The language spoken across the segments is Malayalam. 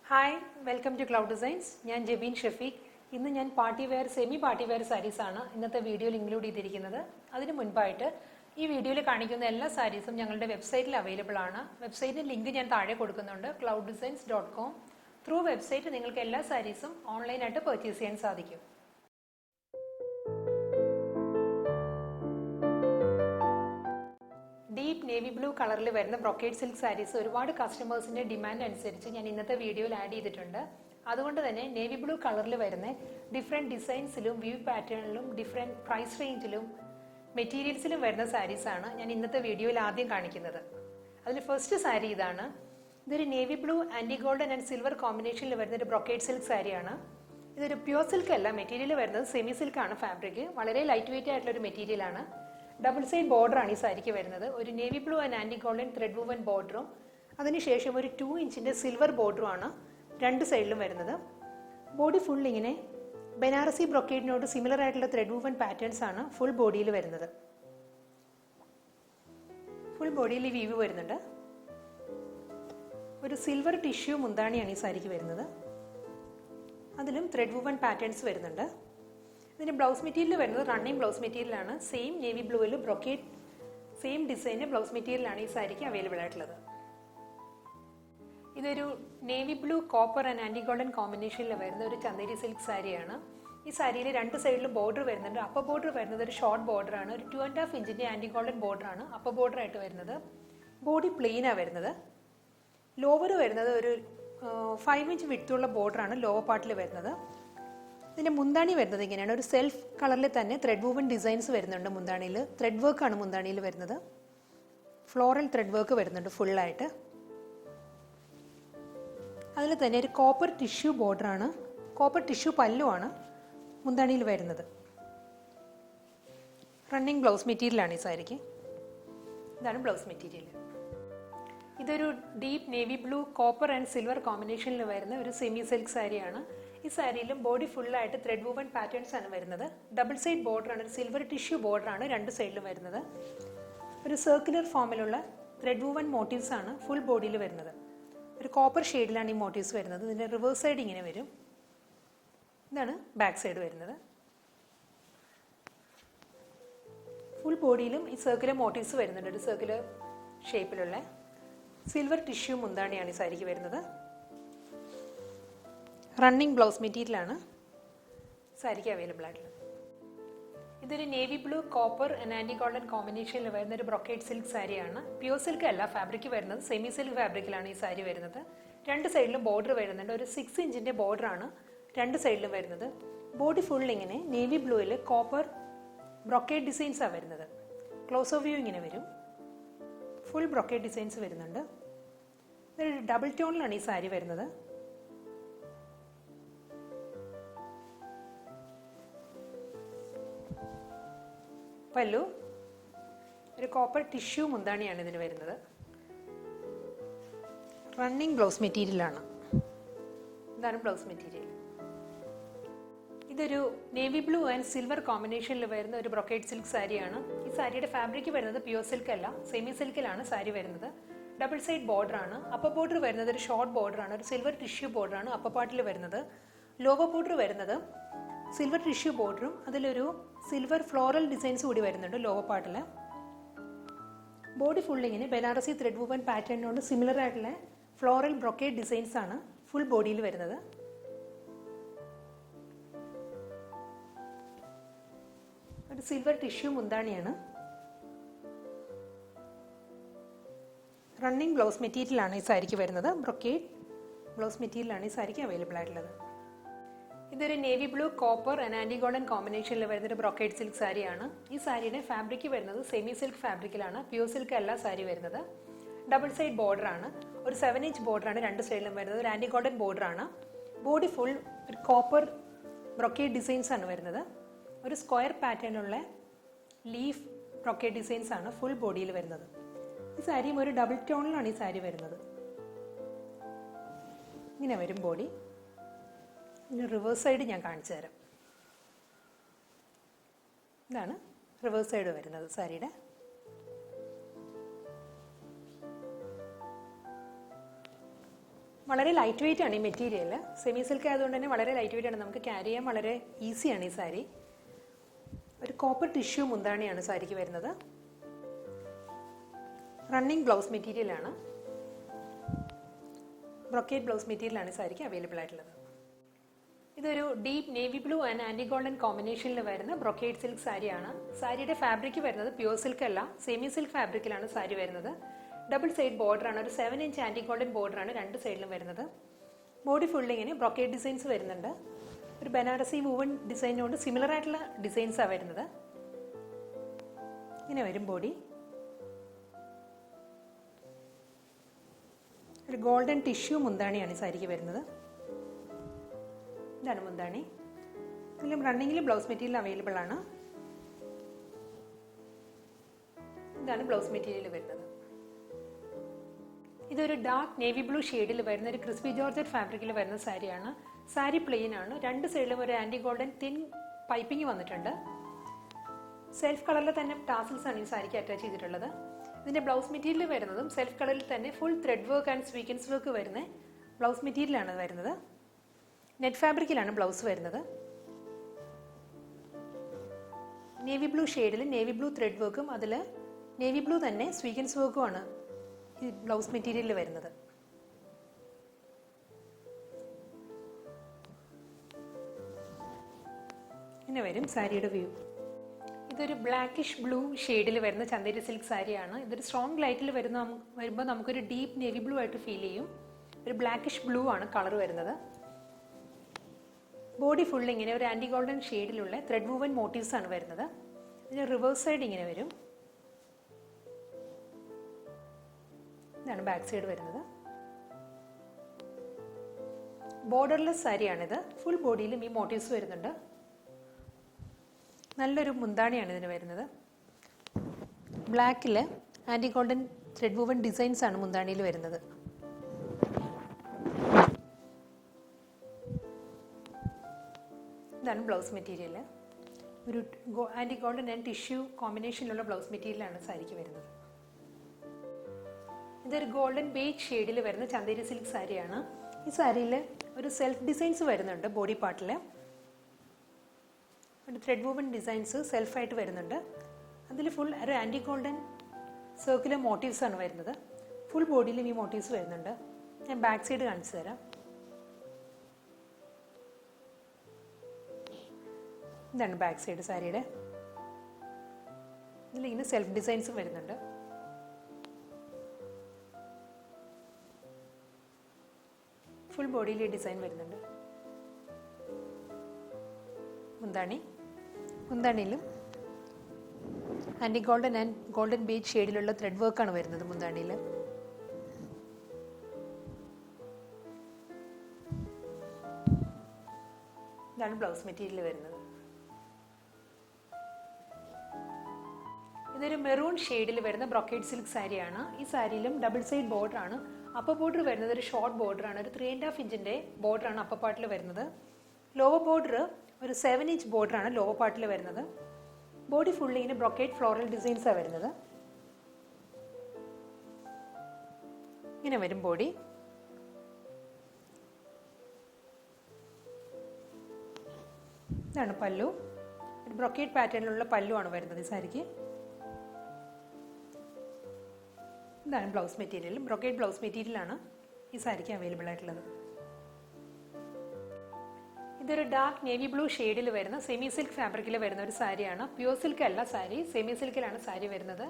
Hi, welcome to Cloud Designs. I am Shafiq. ഇന്ന് ഞാൻ party wear semi party wear saris ആണ് ഇന്നത്തെ വീഡിയോയിൽ ഇൻക്ലൂഡ് ചെയ്തിരിക്കുന്നത്. അതിനു മുൻപായിട്ട് ഈ വീഡിയോയിൽ കാണിക്കുന്ന എല്ലാ സാരീസും ഞങ്ങളുടെ വെബ്സൈറ്റിൽ അവൈലബിൾ ആണ്. വെബ്സൈറ്റിന്റെ ലിങ്ക് ഞാൻ താഴെ കൊടുക്കുന്നുണ്ട് clouddesigns.com. ത്രൂ വെബ്സൈറ്റ് നിങ്ങൾക്ക് എല്ലാ സാരീസും ഓൺലൈനായിട്ട് പർച്ചേസ് ചെയ്യാൻ സാധിക്കും. ഡീപ്പ് നേവി ബ്ലൂ കളറിൽ വരുന്ന ബ്രൊക്കേഡ് സിൽക്ക് സാരീസ് ഒരുപാട് കസ്റ്റമേഴ്സിന്റെ ഡിമാൻഡ് അനുസരിച്ച് ഞാൻ ഇന്നത്തെ വീഡിയോയിൽ ആഡ് ചെയ്തിട്ടുണ്ട്. അതുകൊണ്ട് തന്നെ നേവി ബ്ലൂ കളറിൽ വരുന്ന ഡിഫറെൻറ്റ് ഡിസൈൻസിലും വ്യൂ പാറ്റേണിലും ഡിഫറെൻറ്റ് പ്രൈസ് റേഞ്ചിലും മെറ്റീരിയൽസിലും വരുന്ന സാരീസാണ് ഞാൻ ഇന്നത്തെ വീഡിയോയിൽ ആദ്യം കാണിക്കുന്നത്. അതിൽ ഫസ്റ്റ് സാരി ഇതാണ്. ഇതൊരു navy blue antique golden and silver കോമ്പിനേഷനിൽ വരുന്ന ഒരു ബ്രൊക്കേഡ് സിൽക്ക് സാരിയാണ്. ഇതൊരു പ്യുവർ സിൽക്ക് അല്ല, മെറ്റീരിയൽ വരുന്നത് സെമി സിൽക്കാണ്. ഫാബ്രിക് വളരെ ലൈറ്റ് വെയിറ്റ് ആയിട്ടുള്ള ഒരു മെറ്റീരിയലാണ്. ഡബിൾ സൈഡ് ബോർഡർ ആണ് ഈ സാരിക്ക് വരുന്നത്. ഒരു navy blue and anti golden thread woven ബോർഡറും അതിനുശേഷം ഒരു 2 ഇഞ്ചിന്റെ സിൽവർ ബോർഡറും ആണ് രണ്ട് സൈഡിലും വരുന്നത്. ബോഡി ഫുൾ ഇങ്ങനെ ബനാറസി ബ്രൊക്കേഡിനോട് സിമിലർ ആയിട്ടുള്ള ത്രെഡ് വൂവൻ പാറ്റേൺസ് ആണ് ഫുൾ ബോഡിയിൽ വരുന്നത്. ഫുൾ ബോഡിയിൽ വീവ് വരുന്നുണ്ട്. ഒരു സിൽവർ ടിഷ്യൂ മുന്താണിയാണ് ഈ സാരിക്ക് വരുന്നത്. അതിലും ത്രെഡ് വൂവൻ പാറ്റേൺസ് വരുന്നുണ്ട്. ഇതിന് ബ്ലൗസ് മെറ്റീരിയൽ വരുന്നത് റണ്ണിങ് ബ്ലൗസ് മെറ്റീരിയലാണ്. സെയിം നേവി ബ്ലൂവിൽ ബ്രൊക്കേഡ് സെയിം ഡിസൈനിൽ ബ്ലൗസ് മെറ്റീരിയലാണ് ഈ സാരിക്ക് അവൈലബിൾ ആയിട്ടുള്ളത്. ഇതൊരു navy blue copper and anti golden കോമ്പിനേഷനിൽ വരുന്ന ഒരു ചന്ദേരി സിൽക്ക് സാരിയാണ്. ഈ സാരിയിൽ രണ്ട് സൈഡിലും ബോർഡർ വരുന്നുണ്ട്. അപ്പർ ബോർഡർ വരുന്നത് ഒരു ഷോർട്ട് ബോർഡർ ആണ്. ഒരു 2.5 ഇഞ്ചിന്റെ ആൻറ്റി ഗോൾഡൻ ബോർഡർ ആണ് അപ്പർ ബോർഡർ ആയിട്ട് വരുന്നത്. ബോഡി പ്ലെയിനാണ് വരുന്നത്. ലോവർ വരുന്നത് ഒരു 5 ഇഞ്ച് വിഡ്ത്തുള്ള ബോർഡറാണ് ലോവർ പാർട്ടിൽ വരുന്നത്. ഇതിൻ്റെ മുന്താണി വരുന്നത് ഇങ്ങനെയാണ്. ഒരു സെൽഫ് കളറിൽ തന്നെ ത്രെഡ് വൂവൻ ഡിസൈൻസ് വരുന്നുണ്ട്. മുന്താണിയിൽ ത്രെഡ് വർക്കാണ് മുന്താണിയിൽ വരുന്നത്. ഫ്ലോറൽ ത്രെഡ് വർക്ക് വരുന്നുണ്ട് ഫുള്ളായിട്ട്. അതിൽ തന്നെ ഒരു കോപ്പർ ടിഷ്യൂ ബോർഡറാണ്, കോപ്പർ ടിഷ്യൂ പല്ലുമാണ് മുന്താണിയിൽ വരുന്നത്. റണ്ണിങ് ബ്ലൗസ് മെറ്റീരിയലാണ് ഈ സാരിക്ക്. ഇതാണ് ബ്ലൗസ് മെറ്റീരിയൽ. ഇതൊരു deep navy blue copper and silver കോമ്പിനേഷനിൽ വരുന്ന ഒരു സെമി സിൽക്ക് സാരിയാണ്. ഈ സാരിയിലും ബോഡി ഫുള്ളായിട്ട് ത്രെഡ് വൂവൻ പാറ്റേൺസ് ആണ് വരുന്നത്. ഡബിൾ സൈഡ് ബോർഡറാണ്, ഒരു സിൽവർ ടിഷ്യൂ ബോർഡറാണ് രണ്ട് സൈഡിലും വരുന്നത്. ഒരു സർക്കുലർ ഫോമിലുള്ള ത്രെഡ് വൂവൻ മോട്ടീവ്സ് ആണ് ഫുൾ ബോഡിയിൽ വരുന്നത്. ഒരു കോപ്പർ ഷെയ്ഡിലാണ് ഈ മോട്ടീവ്സ് വരുന്നത്. ഇതിൻ്റെ റിവേഴ്സ് സൈഡ് ഇങ്ങനെ വരും. ഇതാണ് ബാക്ക് സൈഡ് വരുന്നത്. ഫുൾ ബോഡിയിലും ഈ സർക്കുലർ മോട്ടീവ്സ് വരുന്നുണ്ട്. ഒരു സർക്കുലർ ഷേപ്പിലുള്ള സിൽവർ ടിഷ്യൂ മുന്താണിയാണ് ഈ സാരിക്ക് വരുന്നത്. റണ്ണിങ് ബ്ലൗസ് മെറ്റീരിയലാണ് സാരിക്ക് അവൈലബിൾ ആയിട്ടുള്ളത്. ഇതൊരു navy blue copper and anti golden കോമ്പിനേഷനിൽ വരുന്ന ഒരു ബ്രൊക്കേഡ് സിൽക്ക് സാരിയാണ്. പ്യുവർ സിൽക്ക് അല്ല, ഫാബ്രിക് വരുന്നത് സെമി സിൽക്ക് ഫാബ്രിക്കിലാണ് ഈ സാരി വരുന്നത്. രണ്ട് സൈഡിലും ബോർഡർ വരുന്നുണ്ട്. ഒരു 6 ഇഞ്ചിന്റെ ബോർഡറാണ് രണ്ട് സൈഡിലും വരുന്നത്. ബോഡി ഫുൾ ഇങ്ങനെ നേവി ബ്ലൂവിൽ കോപ്പർ ബ്രൊക്കേഡ് ഡിസൈൻസാണ് വരുന്നത്. ക്ലോസ് ഓഫ് വ്യൂ ഇങ്ങനെ വരും. ഫുൾ ബ്രൊക്കേഡ് ഡിസൈൻസ് വരുന്നുണ്ട്. ഇതൊരു ഡബിൾ ടോണിലാണ് ഈ സാരി വരുന്നത്. പല്ലു ഒരു കോപ്പർ ടിഷ്യൂ മുന്താണിയാണ് ഇതിന് വരുന്നത്. റണ്ണിങ് ബ്ലൗസ് മെറ്റീരിയലാണ്. ഇതാണ് ബ്ലൗസ് മെറ്റീരിയൽ. ഇതൊരു നേവി ബ്ലൂ ആൻഡ് സിൽവർ കോമ്പിനേഷനിൽ വരുന്ന ഒരു ബ്രൊക്കേഡ് സിൽക്ക് സാരിയാണ്. ഈ സാരിയുടെ ഫാബ്രിക് വരുന്നത് പ്യുവർ സിൽക്ക് അല്ല, സെമി സിൽക്കിലാണ് സാരി വരുന്നത്. ഡബിൾ സൈഡ് ബോർഡർ ആണ്. അപ്പർ ബോർഡർ വരുന്നത് ഒരു ഷോർട്ട് ബോർഡർ ആണ്, ഒരു സിൽവർ ടിഷ്യൂ ബോർഡർ ആണ് അപ്പർ പാർട്ടിൽ വരുന്നത്. ലോവർ ബോർഡർ വരുന്നത് സിൽവർ ടിഷ്യൂ ബോർഡറും അതിലൊരു സിൽവർ ഫ്ലോറൽ ഡിസൈൻസ് കൂടി വരുന്നുണ്ട് ലോവർ പാർട്ടിൽ. ബോഡി ഫുൾ ഇങ്ങനെ ബനാറസി ത്രെഡ് വൂവൻ പാറ്റേണിനോട് സിമിലർ ആയിട്ടുള്ള ഫ്ലോറൽ ബ്രൊക്കേഡ് ഡിസൈൻസ് ആണ് ഫുൾ ബോഡിയിൽ വരുന്നത്. ഒരു സിൽവർ ടിഷ്യൂ മുന്താണിയാണ്. റണ്ണിങ് ബ്ലൗസ് മെറ്റീരിയലാണ് ഈ സാരിക്ക് വരുന്നത്. ബ്രൊക്കേഡ് ബ്ലൗസ് മെറ്റീരിയലാണ് ഈ സാരിക്ക് അവൈലബിൾ ആയിട്ടുള്ളത്. ഇതൊരു navy blue copper and anti golden കോമ്പിനേഷനിൽ വരുന്നൊരു ബ്രൊക്കേഡ് സിൽക്ക് സാരിയാണ്. ഈ സാരിയുടെ ഫാബ്രിക് വരുന്നത് സെമി സിൽക്ക് ഫാബ്രിക്കിലാണ്, പ്യുവർ സിൽക്ക് അല്ല സാരി വരുന്നത്. ഡബിൾ സൈഡ് ബോർഡർ ആണ്. ഒരു 7 ഇഞ്ച് ബോർഡറാണ് രണ്ട് സൈഡിലും വരുന്നത്. ഒരു ആൻറ്റി ഗോൾഡൻ ബോർഡറാണ്. ബോഡി ഫുൾ ഒരു കോപ്പർ ബ്രൊക്കേഡ് ഡിസൈൻസ് ആണ് വരുന്നത്. ഒരു സ്ക്വയർ പാറ്റേണുള്ള ലീഫ് ബ്രൊക്കേഡ് ഡിസൈൻസ് ആണ് ഫുൾ ബോഡിയിൽ വരുന്നത്. ഈ സാരിയും ഒരു ഡബിൾ ടോണിലാണ് ഈ സാരി വരുന്നത്. ഇങ്ങനെ വരും ബോഡി. ഇതിന് റിവേഴ്സ് സൈഡ് ഞാൻ കാണിച്ചു തരാം. ഇതാണ് റിവേഴ്സ് സൈഡ് വരുന്നത് സാരിയുടെ. വളരെ ലൈറ്റ് വെയിറ്റ് ആണ് ഈ മെറ്റീരിയൽ. സെമി സിൽക്ക് ആയതുകൊണ്ട് തന്നെ വളരെ ലൈറ്റ് വെയിറ്റ് ആണ്, നമുക്ക് ക്യാരി ചെയ്യാൻ വളരെ ഈസിയാണ് ഈ സാരി. ഒരു കോപ്പർ ടിഷ്യൂ മുന്താണിയാണ് സാരിക്ക് വരുന്നത്. റണ്ണിങ് ബ്ലൗസ് മെറ്റീരിയലാണ്, ബ്രൊക്കേറ്റ് ബ്ലൗസ് മെറ്റീരിയലാണ് ഈ സാരിക്ക് അവൈലബിൾ ആയിട്ടുള്ളത്. ഇതൊരു deep navy blue and anti golden കോമ്പിനേഷനിൽ വരുന്ന ബ്രൊക്കേറ്റ് സിൽക്ക് സാരിയാണ്. സാരിയുടെ ഫാബ്രിക് വരുന്നത് പ്യൂർ സിൽക്ക് അല്ല, സെമി സിൽക്ക് ഫാബ്രിക്കിലാണ് സാരി വരുന്നത്. ഡബിൾ സൈഡ് ബോർഡർ ആണ്, ഒരു 7 ഇഞ്ച് ആൻറ്റി ഗോൾഡൻ ബോർഡർ ആണ് രണ്ട് സൈഡിലും വരുന്നത്. ബോഡി ഫുള്ളിങ്ങിന് ബ്രൊക്കേറ്റ് ഡിസൈൻസ് വരുന്നുണ്ട്. ഒരു ബനാറസി വൂവൺ ഡിസൈനോട് സിമിലർ ആയിട്ടുള്ള ഡിസൈൻസാണ് വരുന്നത്. ഇങ്ങനെ വരും ബോഡി. ഒരു ഗോൾഡൻ ടിഷ്യൂ മുന്താണിയാണ് ഈ സാരിക്ക് വരുന്നത്. ഇതാണ് മുന്താണി. ഇതിലും റണ്ണിങ്ങിൽ ബ്ലൗസ് മെറ്റീരിയൽ അവൈലബിൾ ആണ്. ഇതാണ് ബ്ലൗസ് മെറ്റീരിയൽ വരുന്നത്. ഇതൊരു ഡാർക്ക് നേവി ബ്ലൂ ഷെയ്ഡിൽ വരുന്ന ഒരു ക്രിസ്പി ജോർജറ്റ് ഫാബ്രിക്കിൽ വരുന്ന സാരിയാണ്. സാരി പ്ലെയിൻ ആണ്, രണ്ട് സൈഡിലും ഒരു ആൻറ്റി ഗോൾഡൻ തിൻ പൈപ്പിംഗ് വന്നിട്ടുണ്ട്. സെൽഫ് കളറിൽ തന്നെ ടാസിൽസ് ആണ് ഈ സാരിക്ക് അറ്റാച്ച് ചെയ്തിട്ടുള്ളത്. ഇതിന്റെ ബ്ലൗസ് മെറ്റീരിയൽ വരുന്നതും സെൽഫ് കളറിൽ തന്നെ full thread work and sequence work വരുന്ന ബ്ലൗസ് മെറ്റീരിയലാണ് വരുന്നത്. നെറ്റ് ഫാബ്രിക്കിലാണ് ബ്ലൗസ് വരുന്നത്. നേവി ബ്ലൂ ഷെയ്ഡിൽ നേവി ബ്ലൂ ത്രെഡ് വർക്കും അതിൽ നേവി ബ്ലൂ തന്നെ സ്വീക്വൻസ് വർക്കുമാണ് ഈ ബ്ലൗസ് മെറ്റീരിയലിൽ വരുന്നത്. ഇങ്ങനെ വരും സാരിയുടെ വ്യൂ. ഇതൊരു ബ്ലാക്കിഷ് ബ്ലൂ ഷെയ്ഡിൽ വരുന്ന ചന്ദേരി സിൽക്ക് സാരിയാണ്. ഇതൊരു സ്ട്രോങ് ലൈറ്റിൽ വരുമ്പോൾ നമുക്കൊരു ഡീപ്പ് നേവി ബ്ലൂ ആയിട്ട് ഫീൽ ചെയ്യും. ഒരു ബ്ലാക്കിഷ് ബ്ലൂ ആണ് കളർ വരുന്നത്. ബോഡി ഫുൾ ഇങ്ങനെ ഒരു ആൻറ്റി ഗോൾഡൻ ഷെയ്ഡിലുള്ള ത്രെഡ് വൂവൻ മോട്ടീവ്സ് ആണ് വരുന്നത്. ഇതിന് റിവേഴ്സ് സൈഡ് ഇങ്ങനെ വരും. ഇതാണ് ബാക്ക് സൈഡ് വരുന്നത്. ബോർഡർലെസ് സാരിയാണിത്. ഫുൾ ബോഡിയിലും ഈ മോട്ടീവ്സ് വരുന്നുണ്ട്. നല്ലൊരു മുന്താണിയാണ് ഇതിന് വരുന്നത്. ബ്ലാക്കിൽ antique golden thread woven designs ആണ് മുന്താണിയിൽ വരുന്നത്. ഇതാണ് ബ്ലൗസ് മെറ്റീരിയൽ. ഒരു ആൻറ്റി ഗോൾഡൻ ആൻഡ് ടിഷ്യൂ കോമ്പിനേഷനിലുള്ള ബ്ലൗസ് മെറ്റീരിയലാണ് സാരിക്ക് വരുന്നത്. ഇതൊരു ഗോൾഡൻ ബേജ് ഷെയ്ഡിൽ വരുന്ന ചന്ദേരി സിൽക്ക് സാരിയാണ്. ഈ സാരിയിൽ ഒരു സെൽഫ് ഡിസൈൻസ് വരുന്നുണ്ട്. ബോഡി പാർട്ടിൽ ഒരു ത്രെഡ് വൂവൻ ഡിസൈൻസ് സെൽഫായിട്ട് വരുന്നുണ്ട്. അതിൽ ഫുൾ ഒരു ആൻറ്റി ഗോൾഡൻ സർക്കുലർ മോട്ടീവ്സ് ആണ് വരുന്നത്. ഫുൾ ബോഡിയിലും ഈ മോട്ടീവ്സ് വരുന്നുണ്ട്. ഞാൻ ബാക്ക് സൈഡ് കാണിച്ചു തരാം. ഇതാണ് ബാക്ക് സൈഡ് സാരിയുടെ. ഇതിലിങ്ങനെ സെൽഫ് ഡിസൈൻസ് വരുന്നുണ്ട്. ഫുൾ ബോഡിയിൽ ഡിസൈൻ വരുന്നുണ്ട്. മുന്താണിയിലും antique golden and golden beige ഷെയ്ഡിലുള്ള ത്രെഡ് വർക്കാണ് വരുന്നത് മുന്താണിയിൽ. ഇതാണ് ബ്ലൗസ് മെറ്റീരിയൽ വരുന്നത്. ഇതൊരു മെറൂൺ ഷെയ്ഡിൽ വരുന്ന ബ്രൊക്കേറ്റ് സിൽക്ക് സാരിയാണ്. ഈ സാരിയിലും ഡബിൾ സൈഡ് ബോർഡർ ആണ്. അപ്പർ ബോർഡർ വരുന്നത് ഒരു ഷോർട്ട് ബോർഡർ ആണ്. ഒരു 3.5 ഇഞ്ചിന്റെ ബോർഡർ ആണ് അപ്പർ പാർട്ടിൽ വരുന്നത്. ലോവർ ബോർഡർ ഒരു 7 ഇഞ്ച് ബോർഡർ ആണ് ലോവർ പാർട്ടിൽ വരുന്നത്. ബോഡി ഫുള്ളി ഇങ്ങനെ ബ്രൊക്കേറ്റ് ഫ്ലോറൽ ഡിസൈൻസ് ആണ് വരുന്നത്. ഇങ്ങനെ വരും ബോഡി. ഇതാണ് പല്ലു. ഒരു ബ്രൊക്കേറ്റ് പാറ്റേണിലുള്ള പല്ലു ആണ് വരുന്നത് ഈ സാരിക്ക്. ഇതാണ് ബ്ലൗസ് മെറ്റീരിയൽ. ബ്രൊക്കേറ്റ് ബ്ലൗസ് മെറ്റീരിയലാണ് ഈ സാരിക്ക് അവൈലബിൾ ആയിട്ടുള്ളത്. ഇതൊരു ഡാർക്ക് നേവി ബ്ലൂ ഷെയ്ഡിൽ വരുന്ന സെമി സിൽക്ക് ഫാബ്രിക്കിൽ വരുന്ന ഒരു സാരിയാണ്. പ്യൂർ സിൽക്ക് അല്ല സാരി, സെമി സിൽക്കിലാണ് സാരി വരുന്നത്.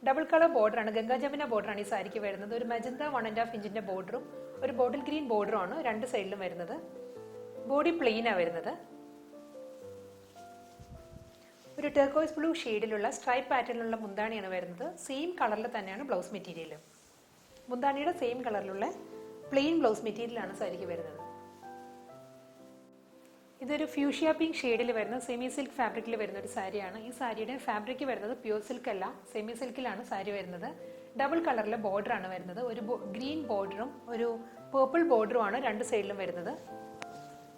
ഡബിൾ കളർ ബോർഡറാണ്, ഗംഗാ ജമുന ബോർഡറാണ് ഈ സാരിക്ക് വരുന്നത്. ഒരു മജന്ത 1.5 ഇഞ്ചിന്റെ ബോർഡറും ഒരു ബോട്ടിൽ ഗ്രീൻ ബോർഡറുമാണ് രണ്ട് സൈഡിലും വരുന്നത്. ബോഡി പ്ലെയിനാണ് വരുന്നത്. ഒരു ടെർക്കോയ്സ് ബ്ലൂ ഷെയ്ഡിലുള്ള സ്ട്രൈപ്പ് പാറ്റേണിലുള്ള മുന്താണിയാണ് വരുന്നത്. സെയിം കളറിൽ തന്നെയാണ് ബ്ലൗസ് മെറ്റീരിയൽ. മുന്താണിയുടെ സെയിം കളറിലുള്ള പ്ലെയിൻ ബ്ലൗസ് മെറ്റീരിയലാണ് സാരിക്ക് വരുന്നത്. ഇതൊരു ഫ്യൂഷ്യ പിങ്ക് ഷെയ്ഡിൽ വരുന്ന സെമി സിൽക്ക് ഫാബ്രിക്കിൽ വരുന്ന ഒരു സാരിയാണ്. ഈ സാരിയുടെ ഫാബ്രിക് വരുന്നത് പ്യൂർ സിൽക്ക് അല്ല, സെമി സിൽക്കിലാണ് സാരി വരുന്നത്. ഡബിൾ കളറിലെ ബോർഡറാണ് വരുന്നത്. ഒരു ഗ്രീൻ ബോർഡറും ഒരു പേർപ്പിൾ ബോർഡറുമാണ് രണ്ട് സൈഡിലും വരുന്നത്.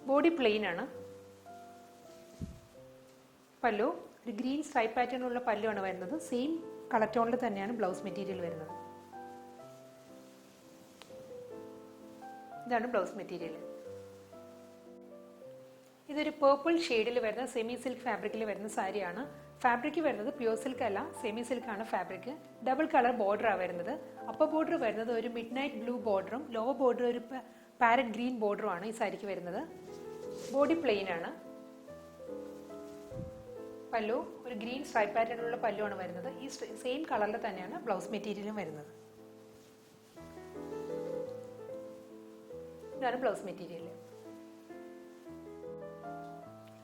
ബോഡി പ്ലെയിൻ ആണ്. പല്ലു ഒരു ഗ്രീൻ സ്ട്രൈപ്പ് പാറ്റേണുള്ള പല്ലുവാണ് വരുന്നത്. സെയിം കളർ ടോണിൽ തന്നെയാണ് ബ്ലൗസ് മെറ്റീരിയൽ വരുന്നത്. ഇതാണ് ബ്ലൗസ് മെറ്റീരിയൽ. ഇതൊരു പേർപ്പിൾ ഷെയ്ഡിൽ വരുന്ന സെമി സിൽക്ക് ഫാബ്രിക്കിൽ വരുന്ന സാരിയാണ്. ഫാബ്രിക് വരുന്നത് പ്യൂർ സിൽക്ക് അല്ല, സെമി സിൽക്ക് ആണ് ഫാബ്രിക്. ഡബിൾ കളർ ബോർഡറാണ് വരുന്നത്. അപ്പർ ബോർഡർ വരുന്നത് ഒരു മിഡ് നൈറ്റ് ബ്ലൂ ബോർഡറും ലോവർ ബോർഡർ ഒരു പാരറ്റ് ഗ്രീൻ ബോർഡറും ആണ് ഈ സാരിക്ക് വരുന്നത്. ബോഡി പ്ലെയിൻ ആണ്. പല്ലു ഒരു ഗ്രീൻ സ്ട്രൈപ്പ് പാറ്റേണിലുള്ള പല്ലുവാണ് വരുന്നത്. ഈ സെയിം കളറിൽ തന്നെയാണ് ബ്ലൗസ് മെറ്റീരിയലും വരുന്നത്. ഇതാണ് ബ്ലൗസ് മെറ്റീരിയൽ.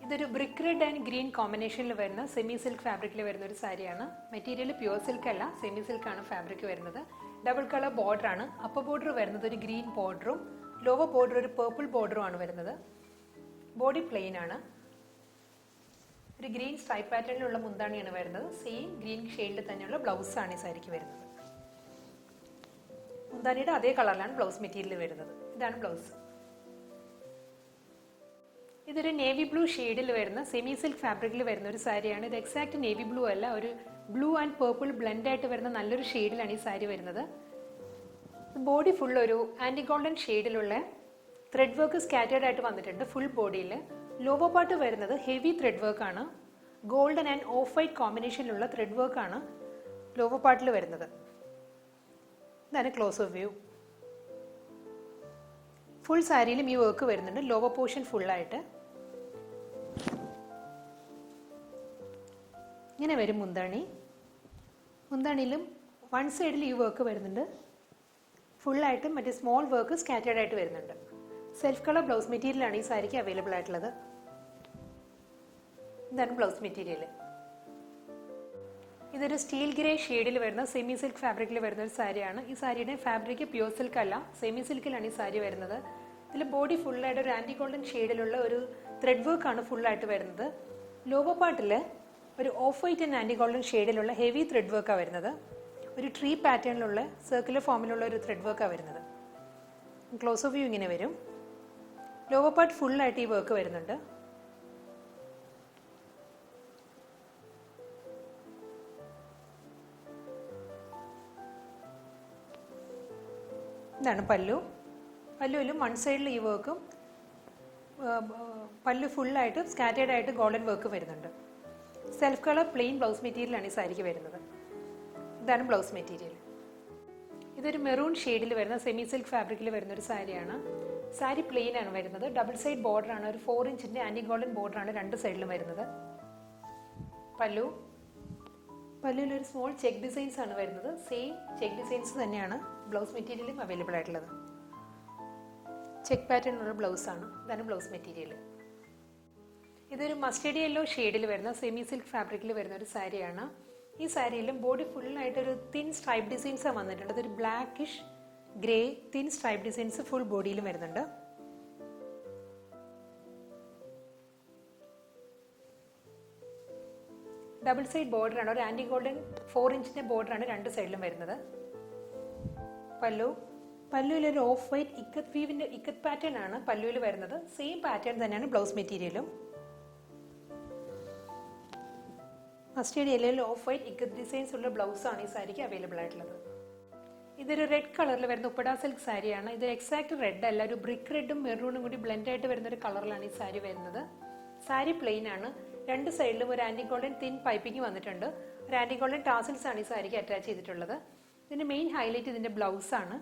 ഇതൊരു ബ്രിക്ക് റെഡ് ആൻഡ് ഗ്രീൻ കോമ്പിനേഷനിൽ വരുന്ന സെമി സിൽക്ക് ഫാബ്രിക്കിൽ വരുന്ന ഒരു സാരിയാണ്. മെറ്റീരിയൽ പ്യൂർ സിൽക്ക് അല്ല, സെമി സിൽക്ക് ആണ് ഫാബ്രിക് വരുന്നത്. ഡബിൾ കളർ ബോർഡർ ആണ്. അപ്പർ ബോർഡർ വരുന്നത് ഒരു ഗ്രീൻ ബോർഡറും ലോവർ ബോർഡർ ഒരു പേർപ്പിൾ ബോർഡറും ആണ് വരുന്നത്. ബോഡി പ്ലെയിൻ ആണ്. ഒരു ഗ്രീൻ സ്ട്രൈപ്പ് പാറ്റേണിലുള്ള മുന്താണിയാണ് വരുന്നത്. സെയിം ഗ്രീൻ ഷെയ്ഡിൽ തന്നെയുള്ള ബ്ലൗസ് ആണ് ഈ സാരിക്ക് വരുന്നത്. മുന്താണിയുടെ അതേ കളറിലാണ് ബ്ലൗസ് മെറ്റീരിയൽ വരുന്നത്. ഇതാണ് ബ്ലൗസ്. ഇതൊരു നേവി ബ്ലൂ ഷെയ്ഡിൽ വരുന്ന സെമി സിൽക്ക് ഫാബ്രിക്കിൽ വരുന്ന ഒരു സാരിയാണ്. ഇത് എക്സാക്ട് നേവി ബ്ലൂ അല്ല, ഒരു ബ്ലൂ ആൻഡ് പേർപ്പിൾ ബ്ലെൻഡ് ആയിട്ട് വരുന്ന നല്ലൊരു ഷെയ്ഡിലാണ് ഈ സാരി വരുന്നത്. ബോഡി ഫുൾ ഒരു ആൻറ്റി ഗോൾഡൻ ഷെയ്ഡിലുള്ള ത്രെഡ് വർക്ക് സ്കാറ്റേർഡ് ആയിട്ട് വന്നിട്ടുണ്ട് ഫുൾ ബോഡിയിൽ. ലോവർ പാർട്ട് വരുന്നത് ഹെവി ത്രെഡ് വർക്ക് ആണ്. ഗോൾഡൻ ആൻഡ് ഓഫ് വൈറ്റ് കോമ്പിനേഷനിലുള്ള ത്രെഡ് വർക്ക് ആണ് ലോവർ പാർട്ടിൽ വരുന്നത്. ഇതാണ് ക്ലോസ് ഓഫ് വ്യൂ. ഫുൾ സാരിയിലും ഈ വർക്ക് വരുന്നുണ്ട്. ലോവർ പോർഷൻ ഫുള്ളായിട്ട് ഇങ്ങനെ വരും മുന്താണി. മുന്താണിയിലും വൺ സൈഡിൽ ഈ വർക്ക് വരുന്നുണ്ട്. ഫുള്ളായിട്ട് മറ്റേ സ്മോൾ വർക്ക് സ്കാറ്റേർഡ് ആയിട്ട് വരുന്നുണ്ട്. സെൽഫ് കളർ ബ്ലൗസ് മെറ്റീരിയലാണ് ഈ സാരിക്ക് അവൈലബിൾ ആയിട്ടുള്ളത്. ഇതാണ് ബ്ലൗസ് മെറ്റീരിയൽ. ഇതൊരു സ്റ്റീൽ ഗ്രേ ഷെയ്ഡിൽ വരുന്ന സെമി സിൽക്ക് ഫാബ്രിക്കിൽ വരുന്ന ഒരു സാരിയാണ്. ഈ സാരിയുടെ ഫാബ്രിക് പ്യൂർ സിൽക്ക് അല്ല, സെമി സിൽക്കിലാണ് ഈ സാരി വരുന്നത്. ഇതിൽ ബോഡി ഫുള്ളായിട്ട് ഒരു ആൻറ്റി ഗോൾഡൻ ഷെയ്ഡിലുള്ള ഒരു ത്രെഡ് വർക്ക് ആണ് ഫുള്ളായിട്ട് വരുന്നത്. ലോവർ പാർട്ടിൽ ഒരു off white and anti golden ഷെയ്ഡിലുള്ള ഹെവി ത്രെഡ് വർക്കാണ് വരുന്നത്. ഒരു ട്രീ പാറ്റേണിലുള്ള സർക്കുലർ ഫോമിലുള്ള ഒരു ത്രെഡ് വർക്കാണ് വരുന്നത്. ക്ലോസ് ഓഫ് വ്യൂ ഇങ്ങനെ വരും. ലോവർ പാർട്ട് ഫുള്ളായിട്ട് ഈ വർക്ക് വരുന്നുണ്ട്. ഇതാണ് പല്ലു. പല്ലുവിലും വൺ സൈഡിൽ ഈ വർക്കും പല്ലു ഫുള്ളായിട്ട് സ്കാറ്റേർഡ് ആയിട്ട് ഗോൾഡൻ വർക്ക് വരുന്നുണ്ട്. സെൽഫ് കളർ പ്ലെയിൻ ബ്ലൗസ് മെറ്റീരിയലാണ് ഈ സാരിക്ക് വരുന്നത്. ഇതാണ് ബ്ലൗസ് മെറ്റീരിയൽ. ഇതൊരു മെറൂൺ ഷെയ്ഡിൽ വരുന്ന സെമി സിൽക്ക് ഫാബ്രിക്കിൽ വരുന്ന ഒരു സാരിയാണ്. സാരി പ്ലെയിൻ ആണ് വരുന്നത്. ഡബിൾ സൈഡ് ബോർഡർ ആണ്. ഒരു 4 ഇഞ്ചിന്റെ ആൻറ്റി ഗോൾഡൻ ബോർഡർ ആണ് രണ്ട് സൈഡിലും വരുന്നത്. പല്ലു. പല്ലുവിൽ ഒരു സ്മോൾ ചെക്ക് ഡിസൈൻസ് ആണ് വരുന്നത്. സെയിം ചെക്ക് ഡിസൈൻസ് തന്നെയാണ് ബ്ലൗസ് മെറ്റീരിയലും അവൈലബിൾ ആയിട്ടുള്ളത്. ചെക്ക് പാറ്റേൺ ഉള്ള ബ്ലൗസ് ആണ്. ഇതാണ് ബ്ലൗസ് മെറ്റീരിയൽ. ഇതൊരു മസ്റ്റേർഡ് യെല്ലോ ഷെയ്ഡിൽ വരുന്ന സെമി സിൽക്ക് ഫാബ്രിക്കിൽ വരുന്ന ഒരു സാരിയാണ്. ഈ സാരിയിലും ബോഡി ഫുള്ളായിട്ടൊരു തിൻ സ്ട്രൈപ്പ് ഡിസൈൻസ് വന്നിട്ടുണ്ട്. അതൊരു blackish grey thin stripe designs full ബോഡിയിലും വരുന്നുണ്ട്. ഡബിൾ സൈഡ് ബോർഡർ ആണ്. ഒരു ആൻറ്റി ഗോൾഡൻ 4 ഇഞ്ചിന്റെ ബോർഡർ ആണ് രണ്ട് സൈഡിലും വരുന്നത്. പല്ലു. പല്ലുവിലൊരു ഓഫ് വൈറ്റ് ഇക്കത്ത് വീവിന്റെ ഇക്കത്ത് പാറ്റേൺ ആണ് പല്ലുവിൽ വരുന്നത്. സെയിം പാറ്റേൺ തന്നെയാണ് ബ്ലൗസ് മെറ്റീരിയലും. മസ്റ്റേർഡ് യെല്ലോയിൽ ഓഫ് വൈറ്റ് ഇക്കത്ത് ഡിസൈൻസ് ഉള്ള ബ്ലൗസ് ആണ് ഈ സാരിക്ക് അവൈലബിൾ ആയിട്ടുള്ളത്. ഇതൊരു റെഡ് കളറിൽ വരുന്ന ഉപ്പട സിൽക്ക് സാരിയാണ്. ഇത് എക്സാക്ട് റെഡ് അല്ല, ഒരു ബ്രിക്ക് റെഡും മെറൂണും കൂടി ബ്ലെൻഡ് ആയിട്ട് വരുന്ന ഒരു കളറിലാണ് ഈ സാരി വരുന്നത്. സാരി പ്ലെയിൻ ആണ്. രണ്ട് സൈഡിലും ഒരു ആൻറ്റി ഗോൾഡൻ തിൻ പൈപ്പിംഗ് വന്നിട്ടുണ്ട്. ഒരു ആൻറ്റി ഗോൾഡൻ ടാസൽസ് ആണ് ഈ സാരിക്ക് അറ്റാച്ച് ചെയ്തിട്ടുള്ളത്. ഇതിന്റെ മെയിൻ ഹൈലൈറ്റ് ഇതിന്റെ ബ്ലൗസ് ആണ്.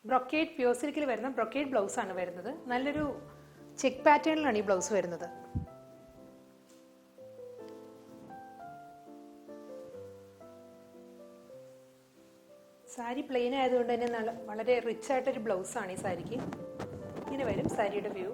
ബ്രൊക്കേഡ് പ്യൂർ സിൽക്കിൽ വരുന്ന ബ്രൊക്കേഡ് ബ്ലൗസ് ആണ് വരുന്നത്. നല്ലൊരു ചെക്ക് പാറ്റേണിലാണ് ഈ ബ്ലൗസ് വരുന്നത്. സാരി പ്ലെയിൻ ആയതുകൊണ്ട് തന്നെ വളരെ റിച്ച് ആയിട്ടൊരു ബ്ലൗസ് ആണ് ഈ സാരിക്ക്. ഇങ്ങനെ വരും സാരിയുടെ വ്യൂ.